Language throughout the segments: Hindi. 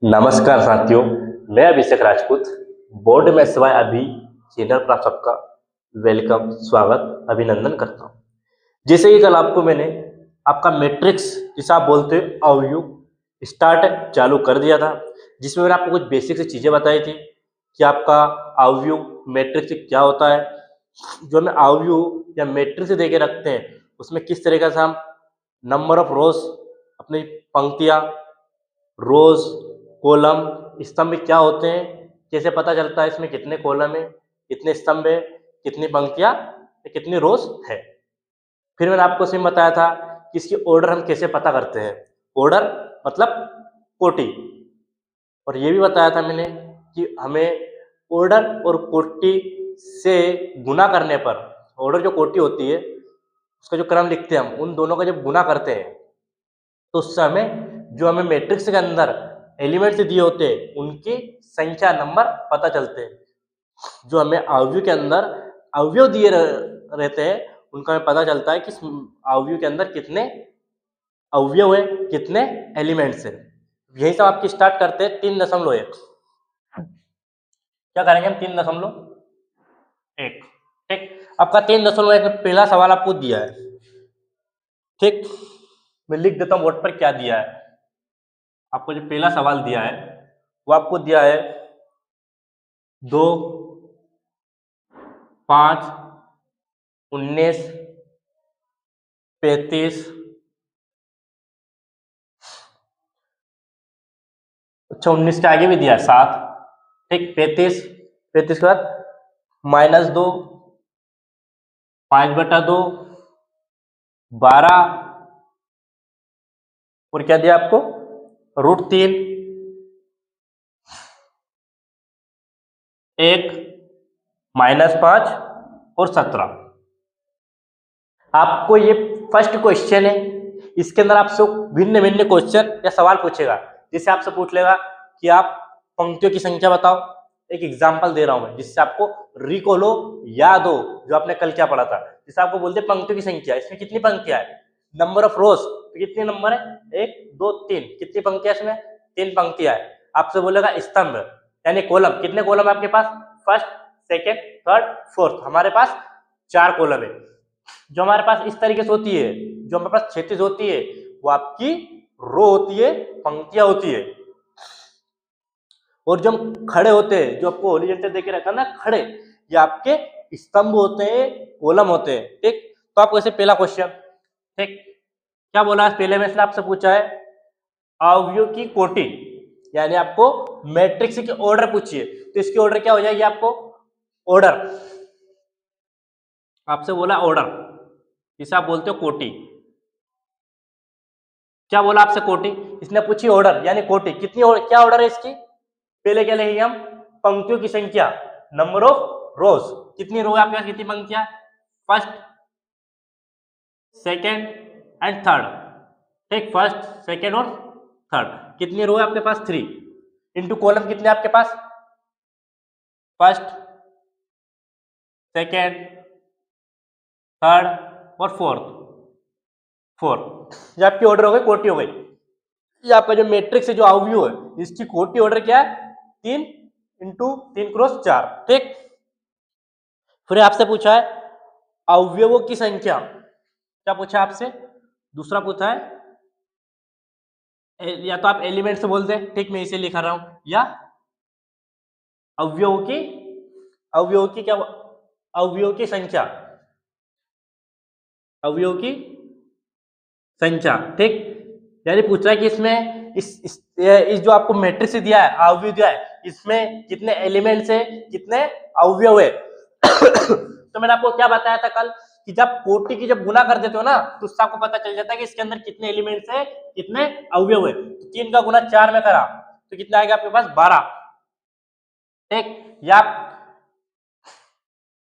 नमस्कार साथियों, मैं अभिषेक राजपूत बोर्ड में सिवाय अभी चैनल पर आप सबका वेलकम, स्वागत, अभिनंदन करता हूं। जैसे कि कल आपको मैंने आपका मैट्रिक्स जिसे आप बोलते हो अवयव स्टार्ट चालू कर दिया था, जिसमें मैंने आपको कुछ बेसिक सी चीज़ें बताई थी कि आपका अवयव मैट्रिक्स क्या होता है। जो हमें अवयव या मैट्रिक्स दे के रखते हैं उसमें किस तरीके से हम नंबर ऑफ रोज, अपनी पंक्तियाँ, रोज, कॉलम, स्तंभ क्या होते हैं, कैसे पता चलता है इसमें कितने कॉलम है, कितने स्तंभ है, कितनी पंक्तियां, कितनी रोज है। फिर मैंने आपको इसमें बताया था कि इसकी ऑर्डर हम कैसे पता करते हैं। ऑर्डर मतलब कोटि। और ये भी बताया था मैंने कि हमें ऑर्डर और कोटि से गुना करने पर, ऑर्डर जो कोटि होती है उसका जो क्रम लिखते हैं हम, उन दोनों का जब गुना करते हैं तो उससे हमें जो हमें मैट्रिक्स के अंदर एलिमेंट्स दिए होते हैं उनकी संख्या, नंबर पता चलते हैं। जो हमें अवयव के अंदर अवयव दिए रहते हैं उनका हमें पता चलता है कि अवयव के अंदर कितने अवयव है, कितने एलिमेंट्स है। यही सब आपकी स्टार्ट करते हैं 3.1। क्या करेंगे हम? 3.1। ठीक, आपका 3.1 में पहला सवाल आपको दिया है। ठीक, मैं लिख देता हूं बोर्ड पर क्या दिया है। आपको जो पहला सवाल दिया है वो आपको दिया है 2, 5, 19, 35, अच्छा 19 के आगे भी दिया है 7। ठीक, 35, 35 के बाद -2, 5/2, 12 और क्या दिया आपको? √3, 1, -5 और 17। आपको ये फर्स्ट क्वेश्चन है, इसके अंदर आपसे भिन्न भिन्न क्वेश्चन या सवाल पूछेगा। जिससे आपसे पूछ लेगा कि आप पंक्तियों की संख्या बताओ। एक एग्जांपल दे रहा हूं मैं जिससे आपको रिकॉल हो, याद हो, जो आपने कल क्या पढ़ा था। जिससे आपको बोलते हैं पंक्तियों की संख्या, इसमें कितनी पंक्तियां है, नंबर ऑफ रोज, तो कितने नंबर है, 1, 2, 3, कितनी पंक्तियां इसमें, 3 पंक्तियां है। आपसे बोलेगा स्तंभ यानी कॉलम, कितने कॉलम है आपके पास, फर्स्ट, सेकेंड, थर्ड, फोर्थ, हमारे पास 4 कॉलम है। जो हमारे पास इस तरीके से होती है, जो हमारे पास क्षैतिज होती है वो आपकी रो होती है, पंक्तियां होती है। और जो हम खड़े होते हैं, जो आपको हॉरिजॉन्टल देके रखा ना खड़े, ये आपके स्तंभ होते हैं, कॉलम होते हैं। ठीक, तो आपको ऐसे पहला क्वेश्चन, ठीक, क्या बोला पहले में आपसे पूछा है अवयव की कोटि, यानी आपको मैट्रिक्स की ऑर्डर पूछिए, तो इसकी ऑर्डर क्या हो जाएगी आपको, ऑर्डर, आपसे बोला ऑर्डर, जिसे आप बोलते हो कोटि। क्या बोला आपसे कोटि, इसने पूछी ऑर्डर यानी कोटि, कितनी क्या ऑर्डर है इसकी। पहले क्या लेंगे हम, पंक्तियों की संख्या, नंबर ऑफ रोज, कितनी रो है आपके पास, कितनी पंक्तियां, फर्स्ट, सेकेंड एंड थर्ड। ठीक, फर्स्ट, सेकेंड और थर्ड, कितनी रो है आपके पास, 3, इंटू कॉलम कितने आपके पास, फर्स्ट, सेकेंड, थर्ड और फोर्थ, 4। ये आपकी ऑर्डर हो गई, कोटि हो गई। ये आपका जो मैट्रिक्स है, जो अवयव है, इसकी कोटि ऑर्डर क्या है, 3 इंटू 3×4। ठीक, फिर आपसे पूछा है अवयवों की संख्या, क्या पूछा आपसे, दूसरा पूछा है या तो आप एलिमेंट से बोलते हैं, ठीक, मैं इसे लिखा रहा हूं, या अवयवों की, अवयवों की क्या, अवयवों की संख्या, अवयवों की संख्या। ठीक, यानी पूछ रहा है कि इसमें इस जो आपको मैट्रिक्स दिया है, अवयव दिया है, इसमें कितने एलिमेंट्स है, कितने अवयव है। तो मैंने आपको क्या बताया था कल कि जब कोटि की जब गुना कर देते हो ना, तो उससे आपको पता चल जाता है कि इसके अंदर कितने एलिमेंट्स है, कितने अवयव है। तो 3 का गुना 4 में करा तो कितना आएगा आपके पास, 12। ठीक, या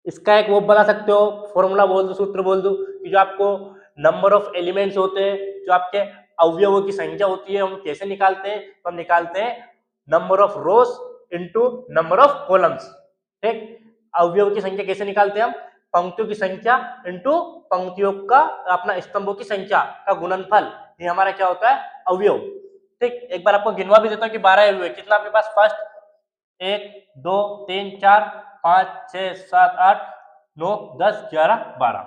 इसका एक वो बना सकते हो, फॉर्मूला बोल दो, सूत्र बोल दो कि जो आपको नंबर ऑफ एलिमेंट्स होते हैं, जो आपके अवयवों की संख्या होती है, हम कैसे निकालते हैं, तो हम निकालते हैं number of rose into number of columns. ठीक, अवयवों की संख्या कैसे निकालते हैं हम, पंक्तियों की संख्या इनटू पंक्तियों का अपना स्तंभों की संख्या का गुणनफल, ये हमारा क्या होता है, अवयव। ठीक, एक बार आपको गिनवा भी देता हूँ कि 12 हुए। कितना आपके पास फर्स्ट, 1 2 3 4 5 6 7 8 9 10 11 12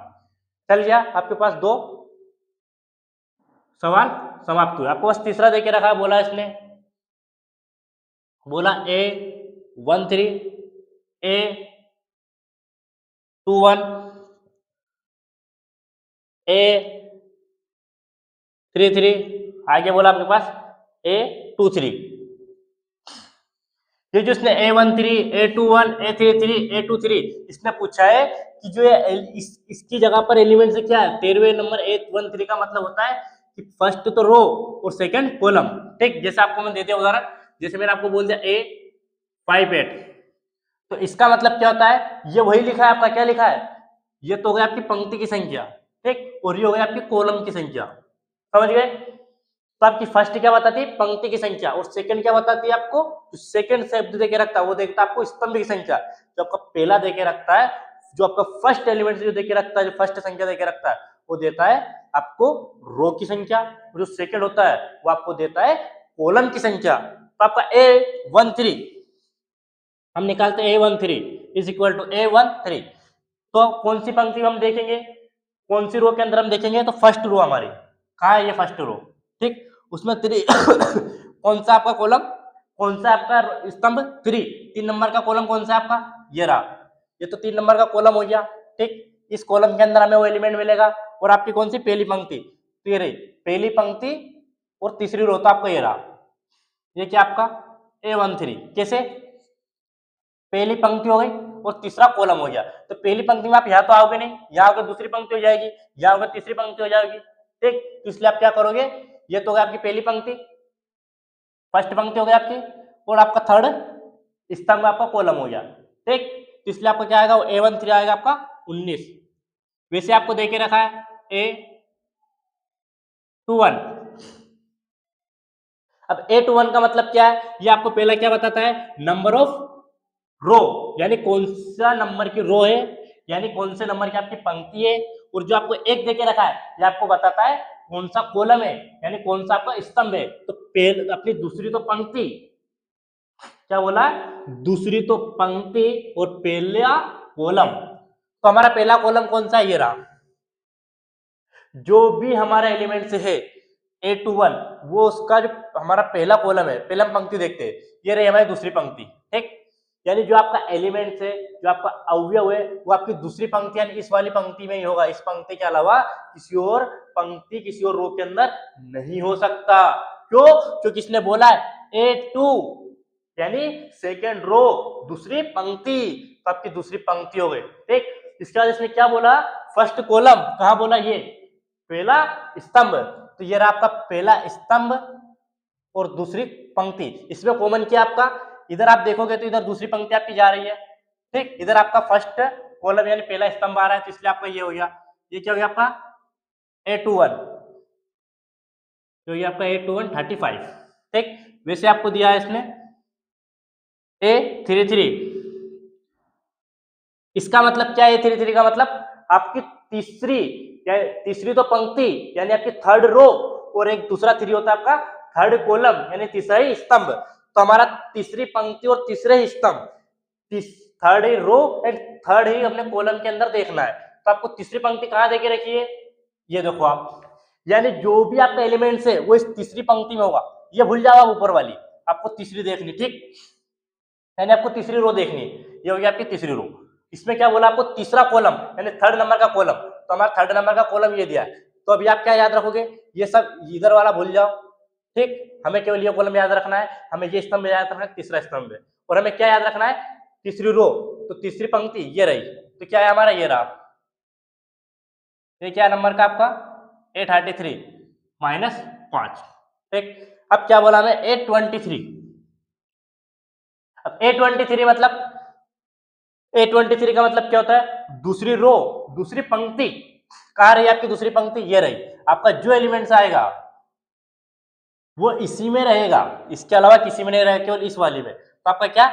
चल गया आपके पास। 2 सवाल समाप्त हुए। आपको बस तीसरा देके रखा है, बोला इसने, बोला A13 A21 A33 आगे बोला आपके पास A23। ये जो इसने A13 A21 A33 A23 इसने पूछा है कि जो इसकी जगह पर एलिमेंट से क्या है 13वें नंबर A13 का मतलब होता है कि फर्स्ट तो रो और सेकंड कॉलम। ठीक, जैसे आपको मैं देते हैं उदाहरण, जैसे मैंने आपको बोल दिया A58, तो इसका मतलब क्या होता है, ये वही लिखा है आपका, क्या लिखा है, ये तो हो गई आपकी पंक्ति की संख्या, ठीक, और ये हो गई आपकी कॉलम की संख्या। समझ गए? तो आपकी फर्स्ट क्या बताती है, पंक्ति की संख्या, और सेकंड क्या बताती है आपको, जो सेकंड शब्द देके रखता है वो देखता है आपको स्तंभ की संख्या। जो आपका पहला देके रखता है, जो आपका फर्स्ट एलिमेंट जो देके रखता है, जो फर्स्ट संख्या देके रखता है वो देता है आपको रो की संख्या, जो सेकंड होता है वो आपको देता है कॉलम की संख्या। तो आपका A13 हम निकालते हैं A13 is equal to A13। तो कौन सी पंक्ति हम देखेंगे, कौन सी रो के अंदर हम देखेंगे, तो फर्स्ट रो हमारी कहाँ है, ये फर्स्ट रो, ठीक, उसमें 3 कौन सा आपका कॉलम, कौन सा आपका स्तंभ, 3 नंबर का कॉलम कौन सा आपका, ये रहा, ये तो 3 नंबर का कॉलम हो गया। ठीक, इस कॉलम के अंदर हमें वो एलिमेंट मिलेगा, और आपकी कौन सी पहली पंक्ति, तो ये रही पहली पंक्ति और तीसरी रो, तो आपका ये रहा, ये क्या आपका A13। कैसे, पहली पंक्ति हो गई और तीसरा कॉलम हो गया, तो पहली पंक्ति में आप यहाँ तो आओगे नहीं, यहाँ आगे दूसरी पंक्ति हो जाएगी, यहाँ आगे तीसरी पंक्ति हो जाएगी। ठीक, तो इसलिए आप क्या करोगे, ये तो हो गया आपकी पहली पंक्ति, फर्स्ट पंक्ति हो गई आपकी, और आपका थर्ड स्तंभ आपका कॉलम हो गया। ठीक, तो इसलिए आपको क्या आएगा, A13 आएगा आपका 19। वैसे आपको देके रखा है A21। अब A21 का मतलब क्या है, ये आपको पहला क्या बताता है, नंबर ऑफ रो, यानी कौन सा नंबर की रो है, यानी कौन से नंबर की आपकी पंक्ति है। और जो आपको एक देके रखा है ये आपको बताता है कौन सा कॉलम है, यानी कौन सा आपका स्तंभ है। तो अपनी दूसरी तो पंक्ति, क्या बोला, दूसरी तो पंक्ति और पहला कॉलम। तो हमारा पहला कॉलम कौन सा है, ये रहा, जो भी हमारा एलिमेंट से है A21 वो उसका जो हमारा पहला कॉलम है, पहला पंक्ति देखते हैं, ये रही हमारी दूसरी पंक्ति। ठीक, यानी जो आपका एलिमेंट है, जो आपका अवयव है, वो आपकी दूसरी पंक्ति यानी इस वाली पंक्ति में ही होगा, इस पंक्ति के अलावा किसी और पंक्ति, किसी और रो के अंदर नहीं हो सकता। क्यों, क्योंकि इसने बोला है A2 यानी सेकेंड रो, दूसरी पंक्ति, तो आपकी दूसरी पंक्ति हो गई। ठीक, इसके बाद इसने क्या बोला, फर्स्ट कॉलम, कहा बोला, ये पहला स्तंभ, तो ये रहा आपका पहला स्तंभ और दूसरी पंक्ति। इसमें कॉमन क्या आपका, इधर आप देखोगे तो इधर दूसरी पंक्ति आपकी जा रही है। ठीक, इधर आपका फर्स्ट कॉलम यानी पहला स्तंभ आ रहा है, तो इसलिए आपका ये हो गया, ये क्या हो गया आपका A21, जो ये आपका A21 35। ठीक, वैसे आपको दिया है इसने A33, इसका मतलब क्या है, A33 का मतलब आपकी तीसरी तो पंक्ति यानी आपकी थर्ड रो, और एक दूसरा 3 होता है आपका थर्ड कॉलम यानी तीसरा ही स्तंभ। तो हमारा तीसरी पंक्ति और तीसरे ही स्तंभ, थर्ड ही रो एंड थर्ड ही अपने कॉलम के अंदर देखना है। तो आपको तीसरी पंक्ति कहाँ देके रखी है, ये देखो आप, यानी जो भी आपका एलिमेंट्स है वो इस तीसरी पंक्ति में होगा, ये भूल जाओ आप ऊपर वाली, आपको तीसरी देखनी। ठीक, यानी आपको तीसरी रो देखनी, ये हो गया आपकी तीसरी रो। इसमें क्या बोला आपको, तीसरा कॉलम यानी थर्ड नंबर का कॉलम, तो हमारा थर्ड नंबर का कॉलम ये दिया है। तो अभी आप क्या याद रखोगे, ये सब इधर वाला भूल जाओ। ठीक, हमें केवल ये कॉलम याद रखना है, हमें ये स्तंभ याद रखना है, तीसरा स्तंभ है, और हमें क्या याद रखना है, तीसरी रो, तो तीसरी पंक्ति ये रही, तो क्या है हमारा, ये रहा, ये क्या नंबर का आपका A33 -5। ठीक, अब क्या बोला हमें A23। अब A23 मतलब, A23 का मतलब क्या होता है, दूसरी रो, दूसरी पंक्ति, कहाँ रही आपकी दूसरी पंक्ति, ये रही, आपका जो एलिमेंट्स आएगा वो इसी में रहेगा, इसके अलावा किसी में नहीं रहेगा, केवल इस वाली में। तो आपका क्या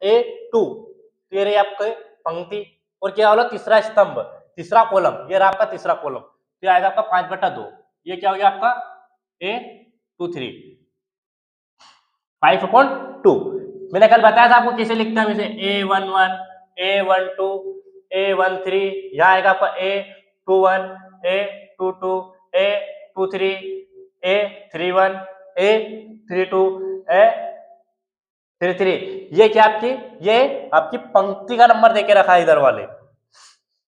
A2, ये रही आपकी पंक्ति, और क्या बोला, तीसरा स्तंभ, तीसरा कॉलम, ये रहा आपका तीसरा कॉलम, तो आएगा आपका 5/2, ये क्या हो गया आपका A23। 5/2। मैंने कल बताया था आपको कैसे लिखते हैं हम इसे, A11, A12, A13, यहाँ आएगा आपका A21, A22, A23, A31, A32, A33। ये क्या आपकी, ये आपकी पंक्ति का नंबर देके रखा है इधर वाले।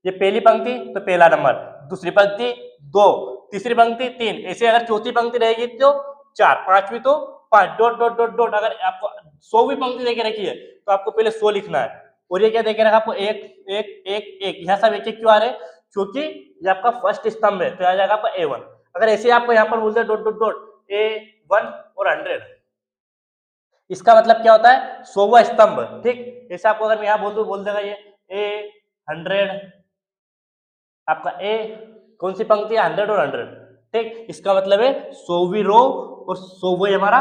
ये पहली पंक्ति तो पहला नंबर, दूसरी पंक्ति 2, तीसरी पंक्ति 3, ऐसे अगर चौथी पंक्ति रहेगी तो 4, पांचवी तो 5, डॉट डॉट डॉट डॉट। अगर आपको 100वीं पंक्ति देके रखी है तो आपको पहले 100 लिखना है। और ये क्या देके रखा आपको, एक एक एक एक, यहाँ सब एक एक क्यों आ रहे, क्योंकि ये आपका फर्स्ट स्तंभ है, तो आ जाएगा आपका A1। अगर ऐसे आपको यहाँ पर बोलते हैं डॉट डॉट डॉट A1 और 100, इसका मतलब क्या होता है, 100वां स्तंभ। ठीक, जैसे आपको अगर मैं यहाँ बोल देगा ये A100, आपका ए कौन सी पंक्ति है, 100 और 100। ठीक, इसका मतलब है 100वीं रो और 100वां हमारा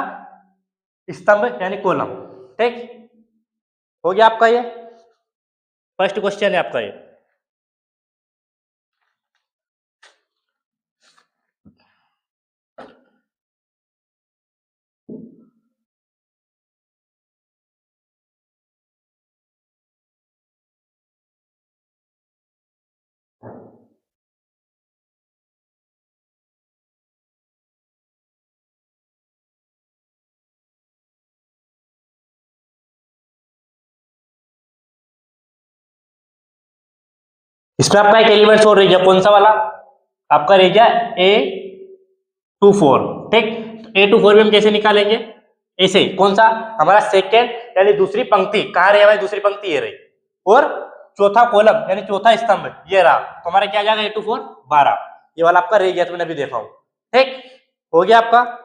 स्तंभ यानी कॉलम। ठीक, हो गया आपका ये फर्स्ट क्वेश्चन है आपका ये। इसमें आपका एक एलिमेंट्स और रह गया, कौन सा वाला आपका रह गया, A24। ठीक, A24 में हम कैसे निकालेंगे, ऐसे कौन सा हमारा सेकेंड यानी दूसरी पंक्ति, कहाँ रही हमारी दूसरी पंक्ति, ये रही, और चौथा कॉलम यानी चौथा स्तंभ ये रहा, तो हमारा क्या जाएगा A24 12। ये वाला आपका रह गया, तो मैंने अभी देखा हूं। ठीक, हो गया आपका।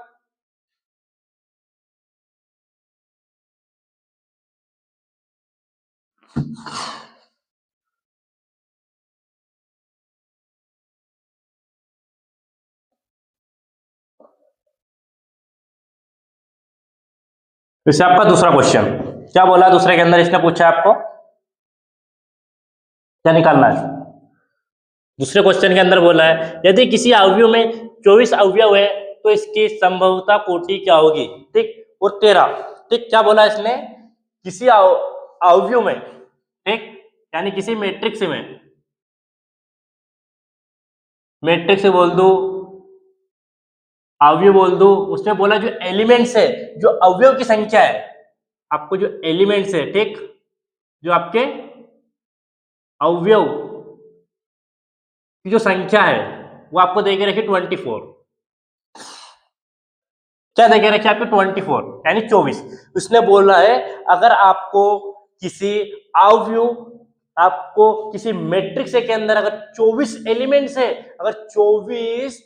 इससे आपका दूसरा क्वेश्चन क्या बोला, दूसरे के अंदर इसने पूछा आपको क्या निकालना है। दूसरे क्वेश्चन के अंदर बोला है यदि किसी अवयव में 24 अवयव है तो इसकी संभवता कोटि क्या होगी। ठीक, और 13। ठीक, क्या बोला इसने, किसी अवयव में, ठीक, यानी किसी मैट्रिक्स में, मैट्रिक्स बोल दो, अवयव बोल दो, उसमें बोला जो एलिमेंट्स है, जो अवयव की संख्या है, आपको जो एलिमेंट्स है, ठीक, जो आपके अवयव की जो संख्या है वो आपको देके रखी 24। क्या देके रखी आपको 24 यानी 24। उसने बोला है अगर आपको किसी अवयव, आपको किसी मैट्रिक्स के अंदर अगर 24 एलिमेंट्स है, अगर 24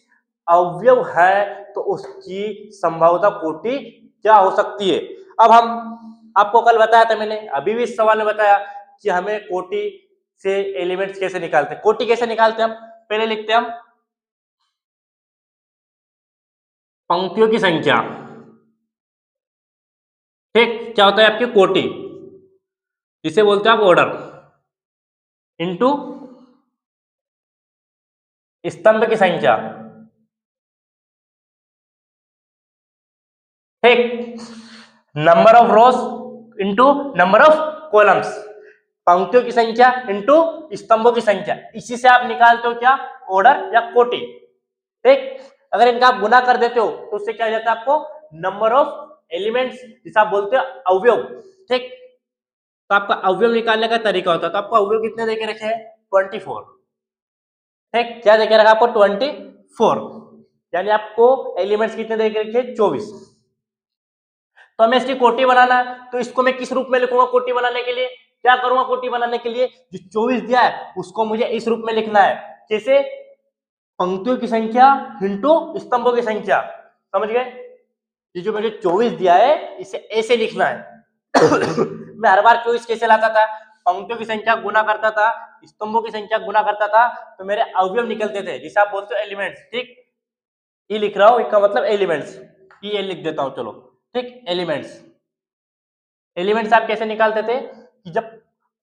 अवयव है तो उसकी संभाव्यता कोटि क्या हो सकती है। अब हम आपको कल बताया था मैंने, अभी भी इस सवाल में बताया कि हमें कोटि से एलिमेंट्स कैसे निकालते हैं। कोटि कैसे निकालते हैं, हम पहले लिखते हैं हम पंक्तियों की संख्या। ठीक, क्या होता है आपकी कोटि, जिसे बोलते हैं आप ऑर्डर, इनटू स्तंभ की संख्या। ठीक, number of rose into number of columns, पंक्तियों की संख्या इनटू स्तंभों की संख्या, इसी से आप निकालते हो क्या, ऑर्डर या कोटि। ठीक, अगर इनका आप गुना कर देते हो तो उससे क्या हो जाता है आपको नंबर ऑफ एलिमेंट्स, जिसे आप बोलते हो अवयव। ठीक, तो आपका अवयव निकालने का तरीका होता है, तो आपको अवयव कितने देके रखे हैं 24। ठीक, क्या देके रखा आपको 24, यानी आपको एलिमेंट्स कितने देके रखे हैं 24। तो हमें इसकी कोटि बनाना है, तो इसको मैं किस रूप में लिखूंगा कोटि बनाने के लिए, क्या करूंगा कोटि बनाने के लिए, जो 24 दिया है उसको मुझे इस रूप में लिखना है, जैसे पंक्तियों की संख्या इंटू स्तंभों की संख्या। समझ गए, ये जो मुझे 24 दिया है इसे ऐसे लिखना है। मैं हर बार 24 कैसे लाता था, पंक्तियों की संख्या गुना करता था, स्तंभों की संख्या गुना करता था, तो मेरे अवयव निकलते थे, जिसे आप बोलते हो एलिमेंट्स। ठीक, ये लिख रहा हूं, इसका मतलब एलिमेंट्स, ये लिख देता हूं चलो। ठीक, एलिमेंट्स, एलिमेंट्स आप कैसे निकालते थे कि जब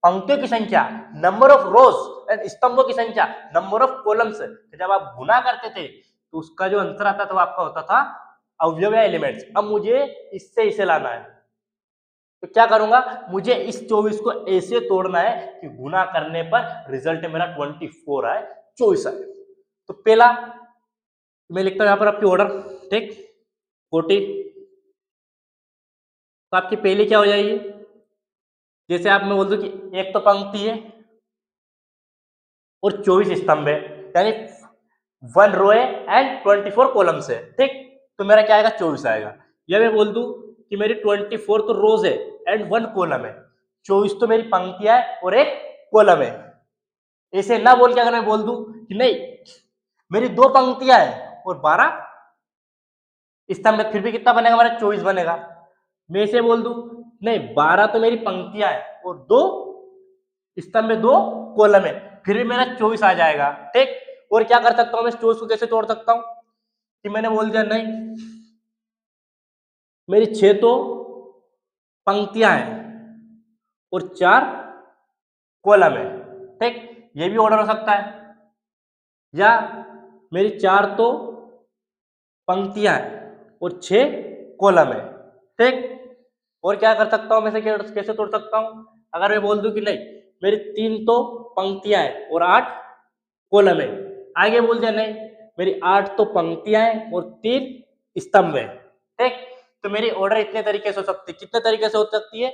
पंक्तियों की संख्या नंबर ऑफ रोज एंड स्तंभों की संख्या नंबर ऑफ कॉलम्स, जब आप गुना करते थे तो उसका जो आंसर आता था वो आपका होता था अवयव या एलिमेंट्स। अब मुझे इससे इसे लाना है, तो क्या करूंगा, मुझे इस 24 को ऐसे तोड़ना है कि गुना करने पर रिजल्ट मेरा 24 आए, 24 आए। तो पहला मैं लिखता हूं यहां पर आपकी ऑर्डर, ठीक, कोटि। तो आपकी पहली क्या हो जाएगी, जैसे आप मैं बोल दूं कि एक तो पंक्ति है और 24 स्तंभ है, यानी 1 रो है एंड 24 कॉलम्स है, ठीक। तो मेरा क्या आएगा, 24 आएगा। या मैं बोल दूं कि मेरी 24 तो रोज है एंड 1 कॉलम है, 24 तो मेरी पंक्तियां है और एक कॉलम है। ऐसे ना बोल के अगर मैं बोल दूं कि नहीं मेरी 2 पंक्तियां है और 12 स्तंभ है, फिर भी कितना बनेगा हमारा, 24 बनेगा। मैं इसे बोल दूं नहीं 12 तो मेरी पंक्तियां है और 2 स्तंभ में 2 कॉलम है, फिर भी मेरा 24 आ जाएगा, ठीक। और क्या कर सकता हूं मैं, इस 24 को कैसे तोड़ सकता हूं कि मैंने बोल दिया नहीं मेरी 6 तो पंक्तियां हैं और 4 कॉलम है, ठीक। ये भी ऑर्डर हो सकता है। या मेरी 4 तो पंक्तियां हैं और 6 कॉलम है, ठीक। और क्या कर सकता हूं मैं, से कैसे तोड़ सकता हूं, अगर मैं बोल दूं कि नहीं मेरी 3 तो पंक्तियां हैं और 8 कॉलम है, आगे बोल दिया नहीं मेरी 8 तो पंक्तियां हैं और 3 स्तंभ है, ठीक। तो मेरी ऑर्डर इतने तरीके से हो सकती है। कितने तरीके से हो सकती है,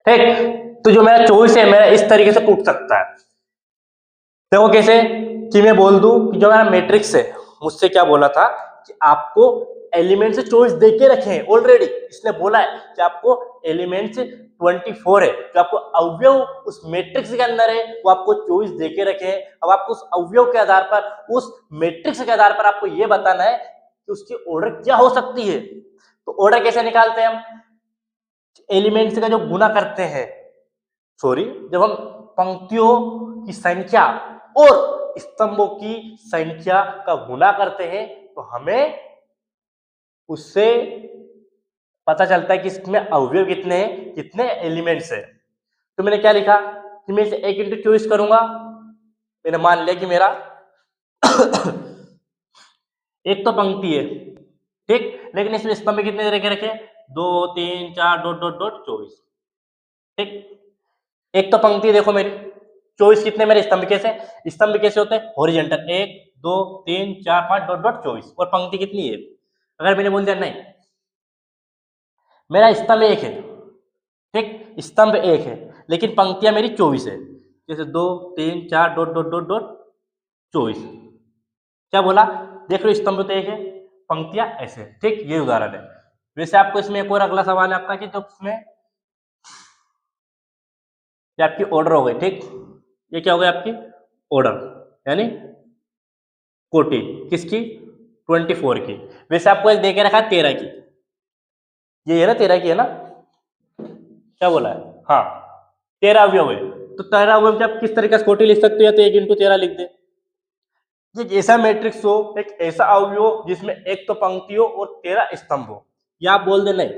ठीक। तो जो मेरा 24 है मेरा इस तरीके से टूट सकता है। देखो कैसे, कि मैं बोल दूं कि जो मेरा मैट्रिक्स है मुझसे क्या बोला था कि आपको एलिमेंट से चॉइस देके रखे हैं ऑलरेडी, इसने बोला है कि आपको एलिमेंट से 24 है, जो आपको अवयव उस मैट्रिक्स के अंदर है वो आपको चॉइस देके रखे हैं। अब आपको उस अवयव के आधार पर, उस मैट्रिक्स के आधार पर आपको ये बताना है कि उसकी ऑर्डर क्या हो सकती है। तो ऑर्डर कैसे निकालते हैं हम, एलिमेंट्स का जो गुना करते हैं, सॉरी जब हम पंक्तियों की संख्या और स्तंभों की संख्या का गुना करते हैं तो हमें उससे पता चलता है कि इसमें अवयव कितने हैं, कितने एलिमेंट्स है। तो मैंने क्या लिखा कि मैं इसे 1 इंटू 24 करूंगा, मैंने मान लिया कि मेरा एक तो पंक्ति है, ठीक, लेकिन इसमें स्तंभ में कितने तरह के रखे, 2 3 4 डॉट डॉट डॉट 24, ठीक। एक तो पंक्ति देखो मेरी 24, कितने मेरे स्तंभ कैसे, स्तंभ कैसे होते हैं, हॉरिजॉन्टल 1 2 3 4 5 डॉट डॉट 24, और पंक्ति कितनी है, अगर मैंने बोल दिया नहीं मेरा स्तंभ 1 है, ठीक, स्तंभ 1 है लेकिन पंक्तियां मेरी 24 है, जैसे 2 3 4 डॉट डॉट डॉट डॉट 24, क्या बोला, देख लो स्तंभ तो 1 है, पंक्तियां ऐसे, ठीक। ये उदाहरण है। वैसे आपको इसमें एक और अगला सवाल है आपका कि तो उसमें ये आपकी ऑर्डर हो गई, ठीक, ये क्या हो गई आपकी ऑर्डर, यानी कोटि किसकी, 24 की। वैसे आपको एक देके रखा है 13 की, ये है ना 13 की है ना, क्या बोला है, हाँ 13 अवयव है। तो 13 अवयव की आप किस तरीके से कोटि लिख सकते हो, या तो 1 इंटू 13 लिख दे। एक ऐसा मैट्रिक्स हो, एक ऐसा अवयव जिसमें एक तो पंक्ति हो और 13 स्तंभ हो, या आप बोल दे नहीं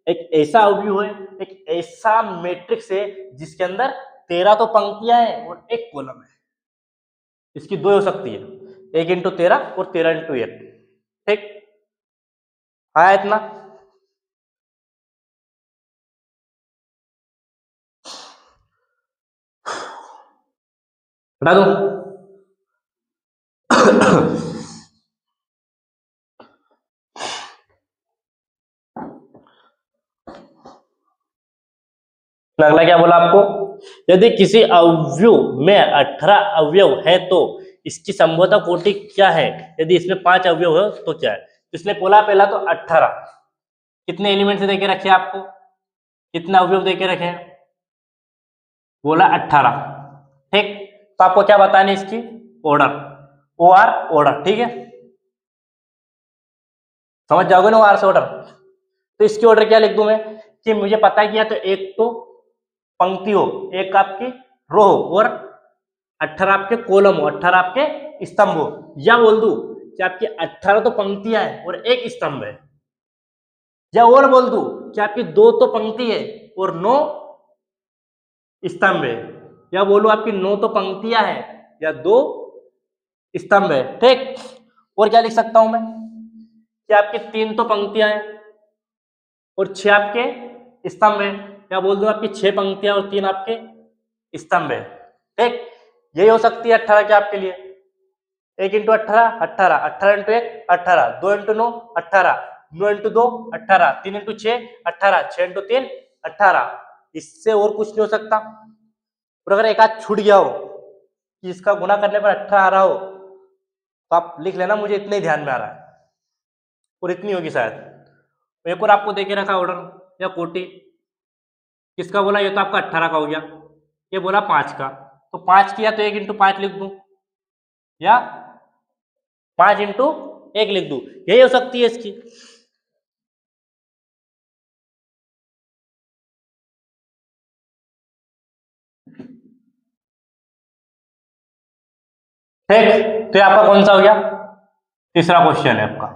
एक ऐसा अवयव है, एक ऐसा मैट्रिक्स है जिसके अंदर 13 तो पंक्तियां हैं और एक कॉलम है। इसकी दो हो सकती है, 1 इंटू 13 और 13 इंटू 1, ठीक। आया इतना, हटा दो अगला क्या बोला आपको, यदि किसी अवयव में 18 अवयव है तो इसकी संभवतः कोटि क्या है, यदि इसमें 5 अवयव है तो क्या है। इसने बोला पहला तो 18, कितने एलिमेंट से देके रखे आपको, कितने अवयव देके रखे, बोला 18, ठीक। तो आपको क्या बताना है, इसकी ऑर्डर, ऑर्डर, ठीक है, समझ जाओगे ना आर से ऑर्डर। तो इसकी ऑर्डर क्या लिख दूं मैं, कि मुझे पता है कि या तो एक तो पंक्ति हो, एक आपकी रो हो और 18 आपके कॉलम हो, 18 आपके स्तंभ हो, या बोल दूं कि आपकी 18 तो पंक्तियां हैं और एक स्तंभ है, या और बोल दूं कि आपकी 2 तो पंक्ति है और 9 स्तंभ है, या बोलूं आपकी 9 तो पंक्तियां हैं या 2 स्तंभ है। ठीक, और क्या लिख सकता हूं मैं कि आपकी 3 तो पंक्तियां हैं और 6 आपके स्तंभ है, या बोल दो आपकी 6 पंक्तियां और 3 आपके स्तंभ है। ठीक, यही हो सकती है 18 के आपके लिए। 1 into 18 18, 18 into 1 18, 2 into 9 18, 9 into 2 18, 3 into 6 18, 6 into 3 18। इससे और कुछ नहीं हो सकता। और अगर एक आध छूट गया हो कि इसका गुणा करने पर 18 आ रहा हो तो आप लिख लेना, मुझे इतने ही ध्यान में आ रहा है और इतनी होगी शायद। एक और आपको देके रखा ऑर्डर या कोटि, किसका बोला, ये तो आपका 18 का हो गया, ये बोला 5 का, तो 5 किया तो 1 इंटू 5 लिख दूं या 5 इंटू 1 लिख दूं, यही हो सकती है इसकी। ठीक, तो ये आपका कौन सा हो गया, तीसरा क्वेश्चन है आपका।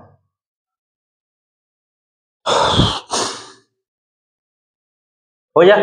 हो गया।